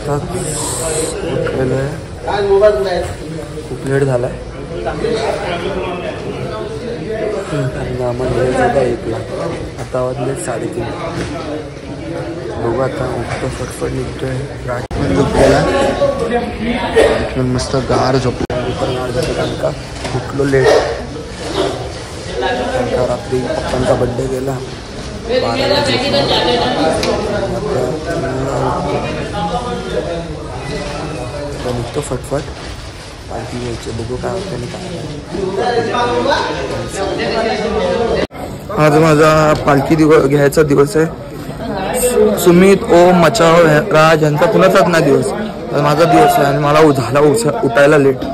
उठलेलं आहे, खूप लेट झालाय. आम्हाला होता 1ला, आता वाजले 3:30. बघू आता उठतो, फटफट निघतोय. राजपण झोपलेला, मस्त गार झोपला. कारण का उठलो लेट, कारण का रात्री पप्पांचा बड्डे गेला. निघतो फटफट, पालखी घ्यायची. बघू काय होतं आणि काय. आज माझा पालखी घ्यायचा दिवस आहे. सुमित, ओम, मचाव, राज यांचा कुणाचाच ना दिवस. माझा दिवस आहे आणि मला झाला उठायला लेट.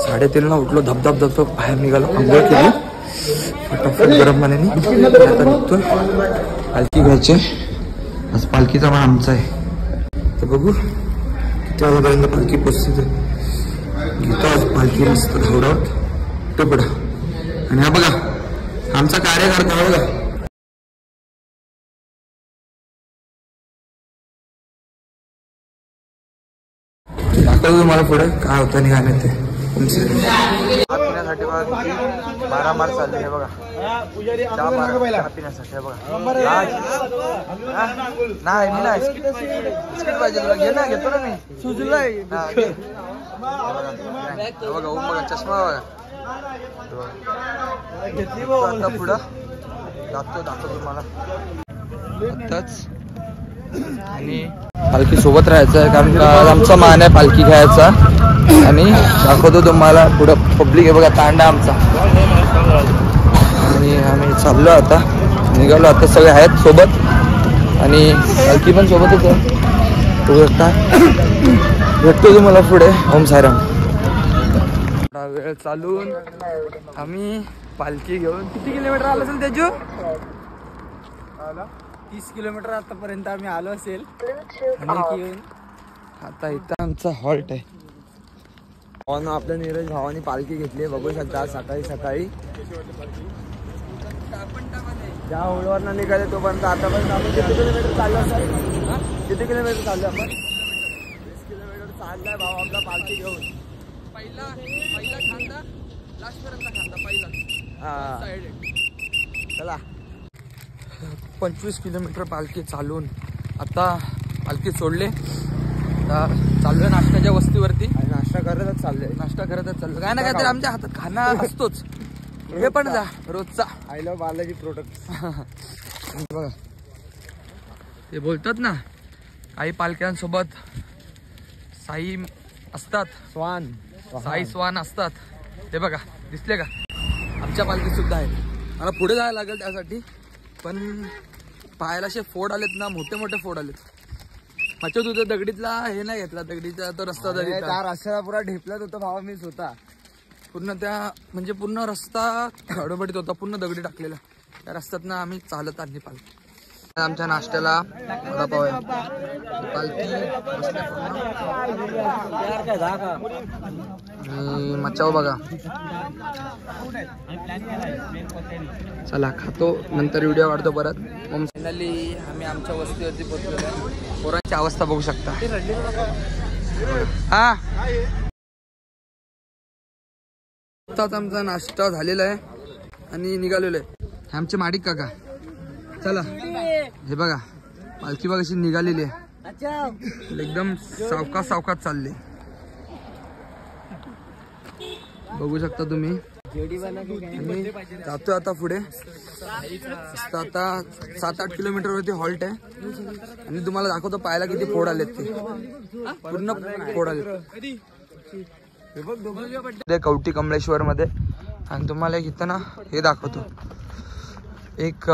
3:30ला उठलो, धबधब बाहेर निघालो, अंघोळ केली फटाफट गरम पाण्याने. आता निघतोय पालखी घ्यायची. आज पालखीचा मान आमचा आहे, तर बघू किती वाजेपर्यंत पालखी पोचते. घेतो आज पालखी मस्त धावडावत टोपडा. आणि हा बघा आमचा कार्यकर्ता बघा. दाखवतो तुम्हाला पुढे काय होतं आणि काय नाही ते. पिण्यासाठी बघा 12 मार्च चालली आहे बघा. पिण्यासाठी बघा. नाही मी नाही बिस्किट पाहिजे तुला, घे ना. घेतो ना मी. सुजला बघा. ओम बघा, चष्मा बघा घेतली. आता पुढं दाखवतो तुम्हाला आताच. आणि पालखी सोबत राहायचं आहे, कारण का आमचा मान आहे पालखी घ्यायचा. आणि दाखवतो तुम्हाला पुढं पब्लिक आहे बघा, तांडा आमचा. आणि आम्ही चाललो आता, निघालो आता. सगळे आहेत सोबत आणि पालखी पण सोबतच आहे. भेटतो तुम्हाला पुढे. ओम साईराम. वेळ चालून आम्ही पालखी घेऊन किती किलोमीटर आलो असेल तेजू? 30 किलोमीटर आतापर्यंत आम्ही आलो असेल. घेऊन आता इथं आमचा हॉल्ट आहे. आपल्या नीरज भावानी पालखी घेतली, बघू शकता. सकाळी ज्या होळीवर निघाले तोपर्यंत आतापर्यंत आपण किती किलोमीटर चाललो असेल? किती किलोमीटर चाललो आपण? 20 किलोमीटर चाललाय भाऊ आपला पालखी घेऊन. पहिला खांदा लास्ट पर्यंत खांदा पहिला. चला 25 किलोमीटर पालखी चालून आता पालखी सोडले. आता चाललोय नाश्त्याच्या वस्तीवरती. नाश्ता करतच चाललोय. काय ना काहीतरी आमच्या हातात खाना असतोच. हे पण जा रोजचा. I love Balaji product. बघा ते बोलतात ना, काही पालख्यांसोबत साई असतात, साई स्वान असतात. ते बघा दिसले का? आमच्या पालखी सुद्धा आहे. मला पुढे जायला लागेल त्यासाठी, पण पायाला असे फोड आलेत ना, मोठे मोठे फोड आलेत. अच्छा तुझं दगडीतला हे नाही घेतला, दगडीचा तो रस्ता रस्त्याला पुरा ढेपलाच होता भावा मी स्वतः. पूर्ण त्या म्हणजे पूर्ण रस्ता खडबडीत होता, पूर्ण दगडी टाकलेला. त्या रस्त्यात ना आम्ही चालत आली पालखी. आमच्या नाश्त्याला वडापाव आहे. पालखी आणि मचाव बघा. चला खातो, नंतर व्हिडिओ काढतो परत. फायनली आम्ही आमच्या वस्तीवरती पोहोचलो आहे. पोरांची अवस्था बघू शकता. हा आताच आमचा नाश्ता झालेला आहे आणि निघालेलो आहे. आमचे माडिक काका. चला हे बघा पालखी बघा कशी निघालेली आहे. एकदम सावकाश चालले. बघू शकता तुम्ही. जातोय आता पुढे. आता 7-8 किलोमीटर वरती हॉल्ट आहे. आणि तुम्हाला दाखवतो पायाला किती फोड आलेत. ते पूर्ण फोड आलेत कवटी कमळेश्वर मध्ये. आणि तुम्हाला इथं ना हे दाखवतो, एक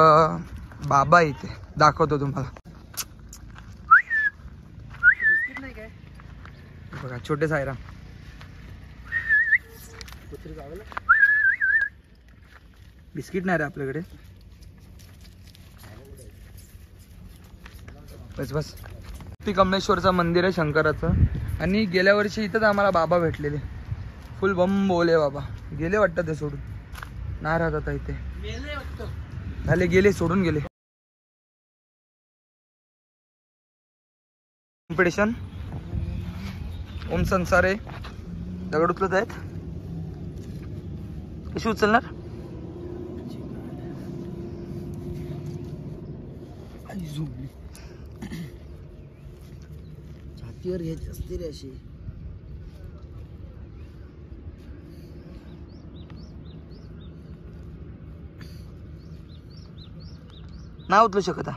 बाबा इथे दाखवतो तुम्हाला. बघा छोटे साईराम. बिस्किट नाही रे आपल्याकडे. बस कमळेश्वरचं मंदिर आहे शंकराचं. आणि गेल्या वर्षी इथंच आम्हाला बाबा भेटलेले. फुल बम बोले बाबा. गेले वाटतं ते सोडून, नाही राहत आता इथे. झाले गेले, सोडून गेले. कॉम्पिटिशन ओम संसारे दगड उचलत आहेत. कशी उचलणार? छातीवर घ्यायची असते रे अशी. नाही उचलू शकत.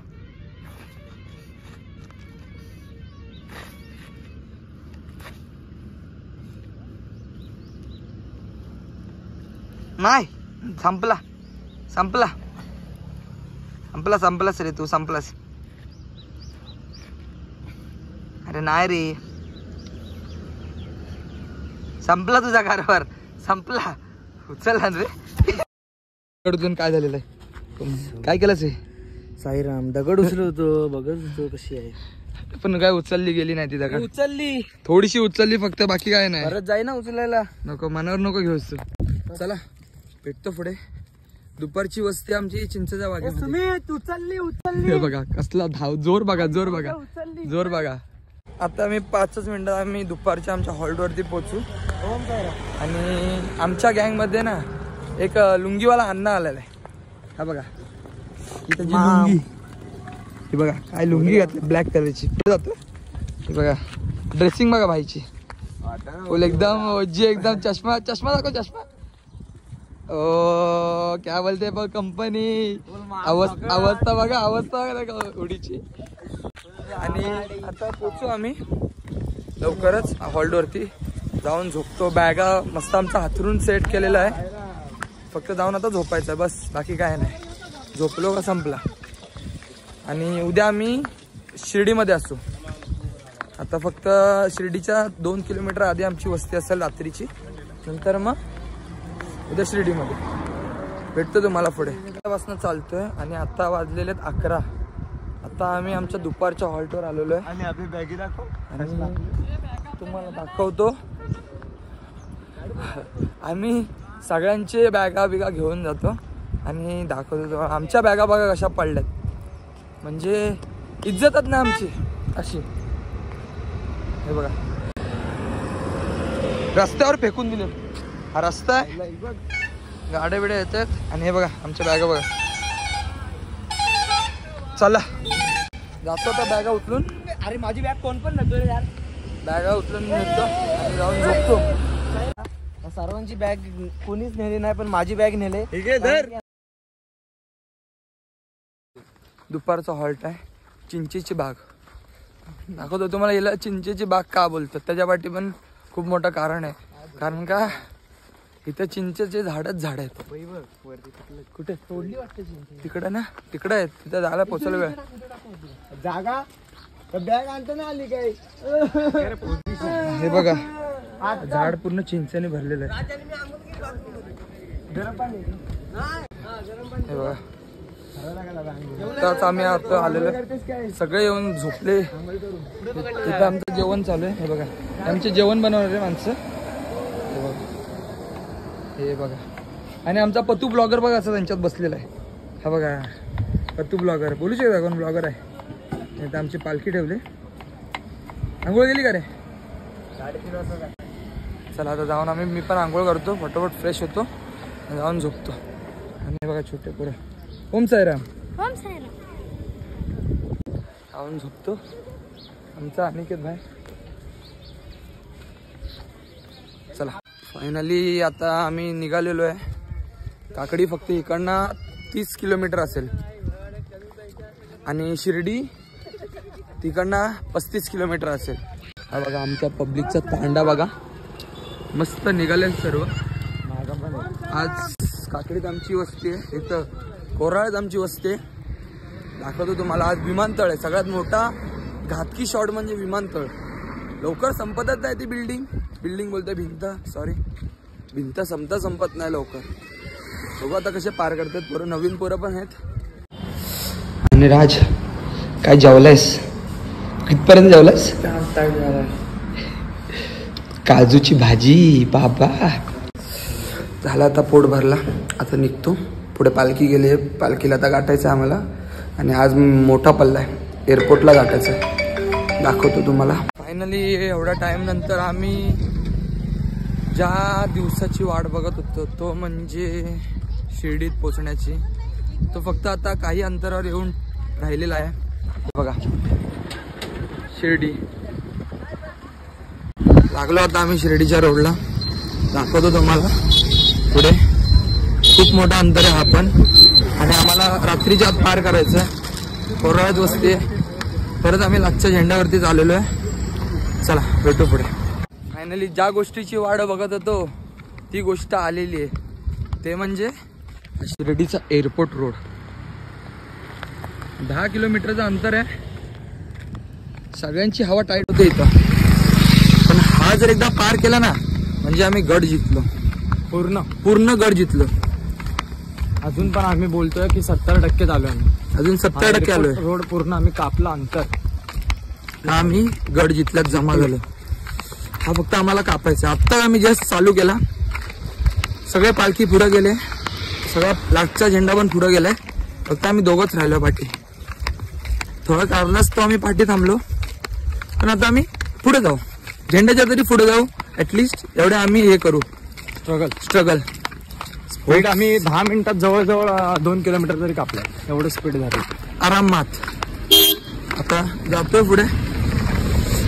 नाही, संपला संपला संपला संपलास रे तू, संपलास. अरे नाही रे, संपला तुझा कारभार, संपला. उचलला रे. काय झालेलं आहे? काय केलंस हे? साईराम दगड उचलवतो, बघत होतो कशी आहे. पण काय उचलली गेली नाही ती दगड. उचलली, थोडीशी उचलली फक्त, बाकी काय नाही. परत जाई ना उचलायला. नको, मनावर नको घेऊस तू. चला भेटतो पुढे. दुपारची वस्ती आमची चिंचेच्या बागेत. उचलली उचलली. हे बघा कसला धाव, जोर बघा, जोर बघा, जोर बघा. आता आम्ही 5 मिनिटात आम्ही दुपारच्या आमच्या हॉल्टवरती पोहोचू. आणि आमच्या गँग मध्ये ना एक लुंगीवाला अण्णा आलेला आहे. हा बघा ही त्याची लुंगी. हे बघा काय लुंगी घातली ब्लॅक कलरची. जातो हे बघा, ड्रेसिंग बघा भाईची, फुल एकदम ओजी, एकदम चष्मा चष्मा दाखव, चष्मा. ओ क्या बोलते बघ कंपनी. अवस्था बघा, अवस्था बघा उडीची. आणि आता पोचू आम्ही लवकरच हॉल्टवरती. जाऊन झोपतो. बॅगा मस्त आमचा हातरून सेट केलेला आहे. फक्त जाऊन आता झोपायचं बस, बाकी काय नाही. झोपलो का संपला. आणि उद्या आम्ही शिर्डीमध्ये असू. आता फक्त शिर्डीच्या 2 किलोमीटर आधी आमची वस्ती असेल रात्रीची. नंतर मग उद्या शिर्डीमध्ये भेटतो तुम्हाला पुढे. पासून चालतोय आणि आता वाजलेले आहेत 11. आता आम्ही आमच्या दुपारच्या हॉल्टवर आलेलो आहे. आणि आपली बॅगी दाखव. आणि तुम्हाला दाखवतो. आम्ही सगळ्यांचे बॅगा बिगा घेऊन जातो आणि दाखवतो आमच्या बॅगा बघा कशा पडल्यात. म्हणजे इज्जतच ना आमची अशी. हे बघा रस्त्यावर फेकून दिले. हा रस्ता आहे, गाड्या बिड्या येतात. आणि हे बघा आमच्या बॅगा बघा. चला जातो आता बॅगा उचलून. अरे माझी बॅग कोण पण नव्हतो रे यार. बॅगा उचलून नेतो आणि जाऊन झोपतो. सर्वांची बॅग कोणीच नेली नाही, पण माझी बॅग नेले. दुपारचा हॉल्ट आहे, चिंचेची बाग दाखवतो तुम्हाला. याला चिंचेची बाग का बोलतात त्याच्या पाठी पण खूप मोठं कारण आहे. कारण का इथं चिंचेचे झाडच झाड आहेत. कुठे तोडली वाटते चिंच. तिकडे ना, तिकडे आहेत. तिथं जायला पोचायला वेळ. जागा बॅग आणतो ना आली काय. हे बघा झाड पूर्ण चिंचेने भरलेलं आहे. हे बघा आताच आम्ही आता आलेलो. सगळे येऊन झोपले. तिथं आमचं जेवण चालू आहे. हे बघा आमचे जेवण बनवणारे माणसं. हे बघा. आणि आमचा पतू ब्लॉगर बघा असं त्यांच्यात बसलेला आहे. हा बघा पतू ब्लॉगर. बोलू शकता कोण ब्लॉगर आहे. इथं आमची पालखी ठेवली. आंघोळ गेली का रे? 3:30 वाजता. चला आता जाऊन आम्ही, मी पण आंघोळ करतो, फटोफट फ्रेश होतो आणि जाऊन झोपतो. आणि बघा छोटे पुरं. ओम साईराम. ओम साईराम. जाऊन झोपतो. आमचा अनिकेत भाई. चला फायनली आता आम्ही निघालेलो आहे. काकडी फक्त इकडनं 30 किलोमीटर असेल आणि शिर्डी तिकडनं 35 किलोमीटर असेल. हा बघा आमच्या पब्लिकचा तांडा बघा. मस्त निघाले सर्व. आज काकडीत आमची वस्ती आहे. इथं कोराळ्यात आमची वस्ती आहे. दाखवतो तुम्हाला. आज विमानतळ आहे. सगळ्यात मोठा घातकी शॉट म्हणजे विमानतळ. लवकर संपतच नाही ती बिल्डिंग बोलते, भिंत. सॉरी, भिंत संपत नाही लवकर. बघू आता कसे पार करतात पोरं. नवीन पोरं पण आहेत. आणि राज काय जेवलायस? कितपर्यंत जेवलायस? काजूची भाजी बाबा. झाला आता, पोट भरला. आता निघतो. पुढे पालखी गेली. पालखीला आता गाठायचं आहे आम्हाला. आणि आज मोठा पल्ला आहे, एअरपोर्टला गाठायचं आहे. दाखवतो तुम्हाला. फायनली एवढ्या टाइम नंतर आम्ही ज्या दिवसाची वाट बघत होतो तो म्हणजे शिर्डीत पोचण्याची, तो फक्त आता काही अंतरावर येऊन राहिलेला आहे. बघा शिर्डी लागलो. आता आम्ही शिर्डीच्या रोडला, दाखवतो तुम्हाला. पुढे खूप मोठा अंतर आहे हा पण, आणि आम्हाला रात्रीच्या आत पार करायचं आहे. कोराळ्यात वस्ती आहे. परत आम्ही लाचच्या झेंड्यावरती चाललेलो आहे. चला भेटू पुढे. फायनली ज्या गोष्टीची वाट बघत होतो ती गोष्ट आलेली आहे, ते म्हणजे शिर्डीचा एअरपोर्ट रोड. 10 किलोमीटरचं अंतर आहे. सगळ्यांची हवा टाईट होते इथं, पण हा जर एकदा पार केला ना म्हणजे आम्ही गड जिंकलो. पूर्ण गड जिंकलो. अजून पण आम्ही बोलतोय की 70% आलोय आम्ही. अजून 70% आलोय. रोड पूर्ण आम्ही कापला अंतर. आम्ही गड जिंकल्यात जमा झालो. हा फक्त आम्हाला कापायचा. आत्ता आम्ही जस्ट चालू केला. सगळे पालखी पुढे गेले, सगळा लाटचा झेंडा पण पुढे गेलाय. फक्त आम्ही दोघंच राहिलो पाठी. थोडं कारणास्तव आम्ही पाठी थांबलो, पण आता आम्ही पुढे जाऊ. झेंड्याच्या तरी पुढे जाऊ. ऍटलिस्ट एवढे आम्ही हे करू स्ट्रगल. स्पीड आम्ही 10 मिनिटात जवळजवळ 2 किलोमीटर तरी कापलं. एवढं स्पीड झालं आरामात. आता जातोय पुढे.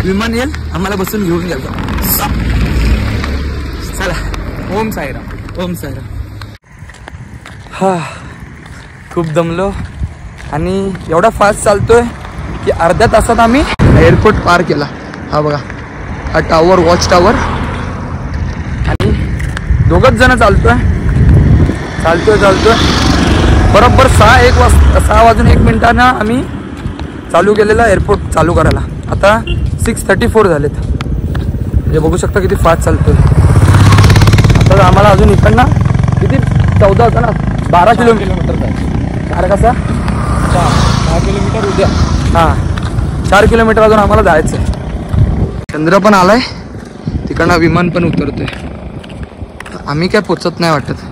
विमान येईल आम्हाला बसून घेऊन गेलो. चला. ओम साईराम. ओम साईराम. हा खूप दमलो आणि एवढा फास्ट चालतोय की अर्ध्या तासात आम्ही एअरपोर्ट पार केला. हा बघा हा टावर, वॉच टावर. आणि दोघच जण चालतोय. बरोबर 6 वाजून 1 मिनिटांना आम्ही चालू केलेला एअरपोर्ट चालू करायला. आता 6:34 झालेत. म्हणजे बघू शकता किती फास्ट चालतोय. आता आम्हाला अजून इकडनं किती 14 होतं ना, 12 किलोमीटर जायचं. अरे कसा 10 किलोमीटर उद्या. हां 4 किलोमीटर अजून आम्हाला जायचं आहे. चंद्र पण आलाय, तिकडनं विमान पण उतरतोय. आम्ही काय पोचत नाही वाटत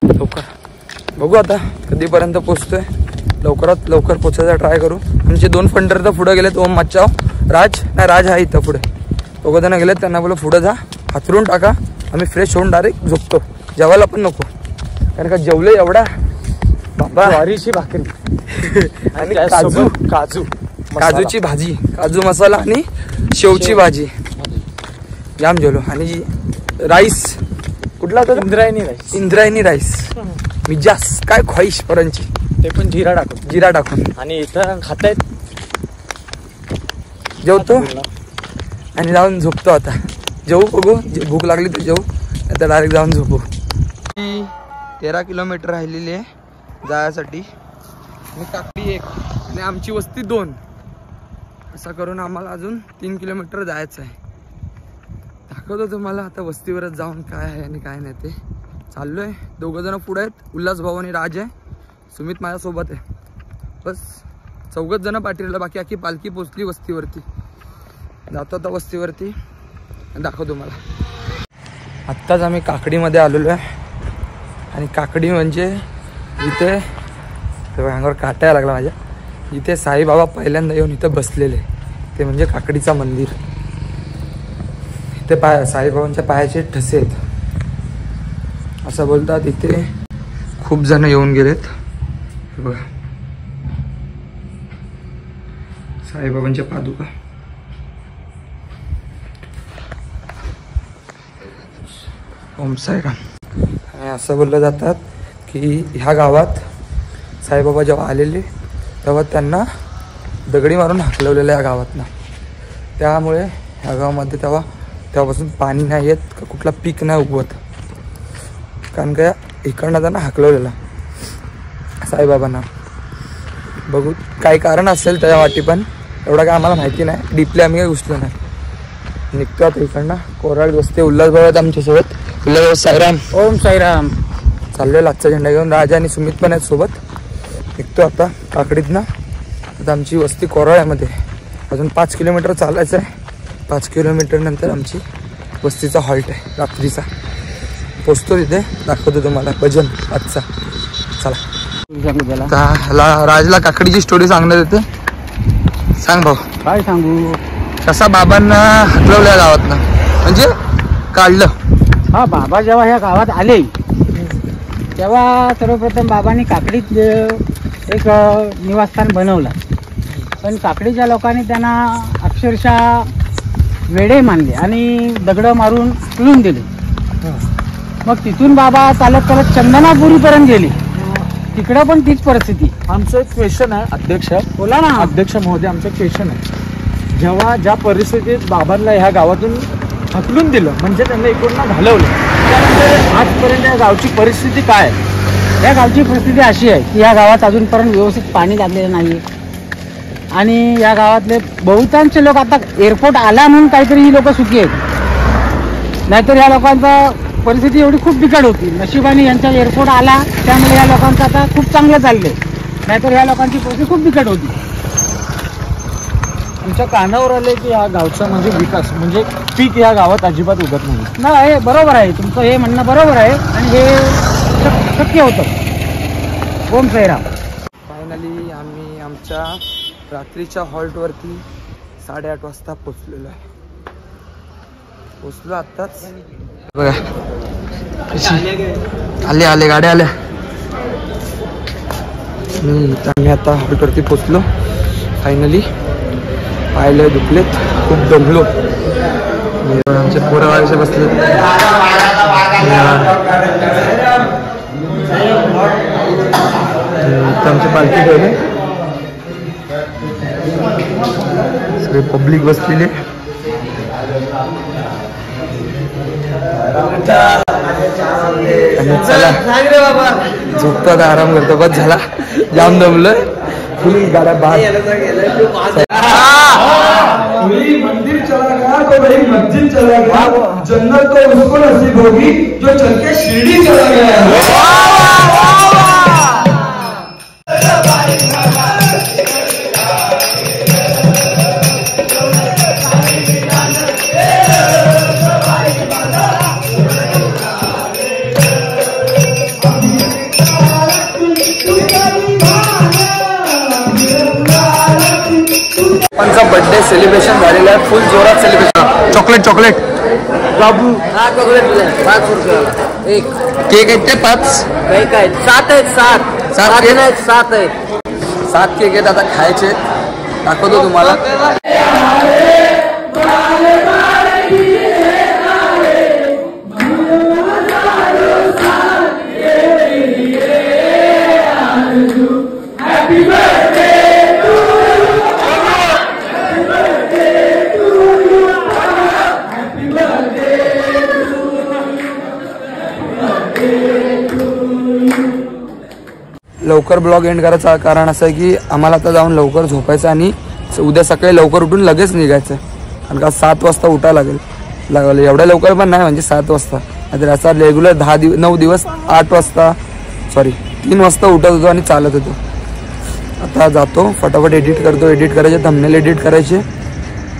लवकर. बघू आता कधीपर्यंत पोचतोय. लवकरात लवकर पोचायचा ट्राय करू. आमचे 2 फंडर तर पुढे गेलेत. ओम, मच्छाव, राज आहे इथं पुढे. 2 जण गेलेत. त्यांना बोला पुढे जा, हातरून टाका. आम्ही फ्रेश होऊन डायरेक्ट झोपतो. जेवायला पण नको, कारण का जेवलं एवढा बाबा. ज्वारीची भाकरी आणि काजूची भाजी, काजू मसाला आणि शेवची भाजी. जाम जेवलो. आणि राईस कुठला होता? इंद्रायणी राईस. मिजास काय ख्वाहिश पोरांची. ते पण जिरा टाकून. आणि इथं खातायत. जेवतो आणि जाऊन झोपतो. आता जेवू, बघू भूक लागली तर जेवू, आता डायरेक्ट जाऊन झोपू. 13 किलोमीटर राहिलेली आहे जायसाठी. आणि काकडी 1 आणि आमची वस्ती 2. असं करून आम्हाला अजून 3 किलोमीटर जायचं आहे. दाखवतो तुम्हाला आता वस्तीवरच जाऊन काय आहे आणि काय नाही ते. चाललोय. 2 जण पुढे आहेत. उल्हास भाऊ आणि राज आहे. सुमित माझ्यासोबत आहे. बस 4 जण पाठीला. बाकी अख्खी पालखी पोचली वस्तीवरती. जातो आता वस्तीवरती, दाखवतो मला. आत्ताच आम्ही काकडीमध्ये आलेलो आहे. आणि काकडी म्हणजे इथे अंगावर काटा यायला लागला माझ्या. इथे साईबाबा पहिल्यांदा येऊन इथं बसलेले. ते म्हणजे काकडीचा मंदिर. इथे साईबाबांच्या पायाचे ठसे आहेत असं बोलतात. इथे खूप जण येऊन गेलेत. बघा साईबाबांच्या पादुका. ओम साईराम. आणि असं बोललं जातात की ह्या गावात साईबाबा जेव्हा आलेले तेव्हा त्यांना दगडी मारून हाकलवलेलं या गावातनं. त्यामुळे ह्या गावामध्ये तेव्हापासून पाणी नाही येत, का कुठला पीक नाही उगवत. कारण का इकडनं त्यांना हाकलवलेला साईबाबांना. बघू काही कारण असेल त्याच्या वाटी, पण एवढं काय आम्हाला माहिती नाही. डीपली आम्ही काही घुसलो नाही. निघतो आता इकडनं. कोराळ वस्ती. उल्हास भाऊ आहेत आमच्यासोबत. उल्हास साईराम. ओम साईराम. चाललोय लाचचा झेंडा घेऊन. राजा आणि सुमित पण आहेत सोबत. निघतो आता काकडीतनं. आता आमची वस्ती कोराळ्यामध्ये. अजून 5 किलोमीटर चालायचं आहे. 5 किलोमीटर नंतर आमची वस्तीचा हॉल्ट आहे रात्रीचा. पोचतो तिथे, दाखवतो तुम्हाला भजन आजचा. चला. ह्याला राजला काकडीची स्टोरी सांगण्यात येते. सांग भाऊ. काय सांगू. कसा बाबांना हटवल्या गावातनं म्हणजे काढलं. हा, बाबा जेव्हा ह्या गावात आले तेव्हा सर्वप्रथम बाबांनी काकडीत एक निवासस्थान बनवलं. पण काकडीच्या लोकांनी त्यांना अक्षरशः वेडे मानले आणि दगडं मारून पिळून दिले. मग तिथून बाबा चालत चालत चंदनापुरीपर्यंत गेले. तिकडं पण तीच परिस्थिती. आमचं एक क्वेश्चन आहे अध्यक्ष. बोला ना. अध्यक्ष महोदय, आमचं क्वेश्चन आहे, जेव्हा ज्या परिस्थितीत बाबांना ह्या गावातून हकलून दिलं म्हणजे त्यांना इकडून घालवलं, त्यानंतर आजपर्यंत या गावची परिस्थिती काय आहे? या गावची परिस्थिती अशी आहे की या गावात अजूनपर्यंत व्यवस्थित पाणी लागलेलं नाही आणि या गावातले बहुतांश लोक आता एअरपोर्ट आला म्हणून काहीतरी ही लोक सुखी आहेत. नाहीतर या लोकांचा परिस्थिती एवढी खूप बिकट होती. नशिबाने यांचा एअरपोर्ट आला त्यामुळे या लोकांचं आता खूप चांगलं चाललंय. नाहीतर या लोकांची परिस्थिती खूप बिकट होती. आमच्या कानावर आले की या गावचा म्हणजे विकास म्हणजे पीक या गावात अजिबात उगत नाही. ना, हे बरोबर आहे, तुमचं हे म्हणणं बरोबर आहे आणि हे शक्य होतं. ओम साईराम. फायनली आम्ही आमच्या रात्रीच्या हॉल्टवरती 8:30 वाजता पोचलेलो आहे. पोचलो आत्ताच. बघा आले गाड्या आल्या. आम्ही आता हॉल्टवरती पोचलो फायनली. पायले दुखलेत, खूप दमलो. आमचे पोरं वायसे बसले. आमची पालखी ठेवले, सगळे पब्लिक बसलेले. आणि चला झोपतात, आराम करतो. बस झाला, जाम दमलोय. फुल गाड्या बाहेर. मंदिर चला गया तो वही मस्जिद चला गया, जन्नत तो उसको नसीब होगी जो चल के शिरडी चला गया. बर्थडे सेलिब्रेशन झालेलं आहे, फुल जोरात सेलिब्रेशन. चॉकलेट बाबू. हा, चॉकलेट 5 रुपये एक. केक आहेत ते 5 केक आहेत, 7 आहेत. 7 केक आहेत. 7 केक आहेत. आता खायचे, दाखवतो तुम्हाला. लवकर ब्लॉग एंड करायचं कारण असं आहे की आम्हाला आता जाऊन लवकर झोपायचं आणि उद्या सकाळी लवकर उठून लगेच निघायचं. कारण का 7 वाजता उठायला लागेल. एवढ्या लवकर पण नाही, म्हणजे 7 वाजता. नाहीतर असा रेग्युलर 9 दिवस 8 वाजता 3 वाजता उठत होतो आणि चालत होतो. आता जातो, फटाफट एडिट करतो. एडिट करायचे, थंबनेल एडिट करायचे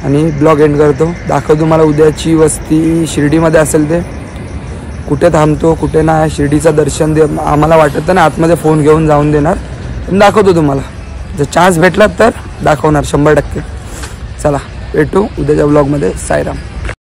आणि ब्लॉग एंड करतो. दाखवतो तुम्हाला उद्याची वस्ती शिर्डीमध्ये असेल ते, कुठे थांबतो कुठे नाही. शिर्डीचं दर्शन दे आम्हाला वाटत ना आतमध्ये फोन घेऊन जाऊन देणार, पण दाखवतो तुम्हाला. जर चान्स भेटला तर दाखवणार 100%. चला भेटू उद्याच्या ब्लॉगमध्ये. साईराम.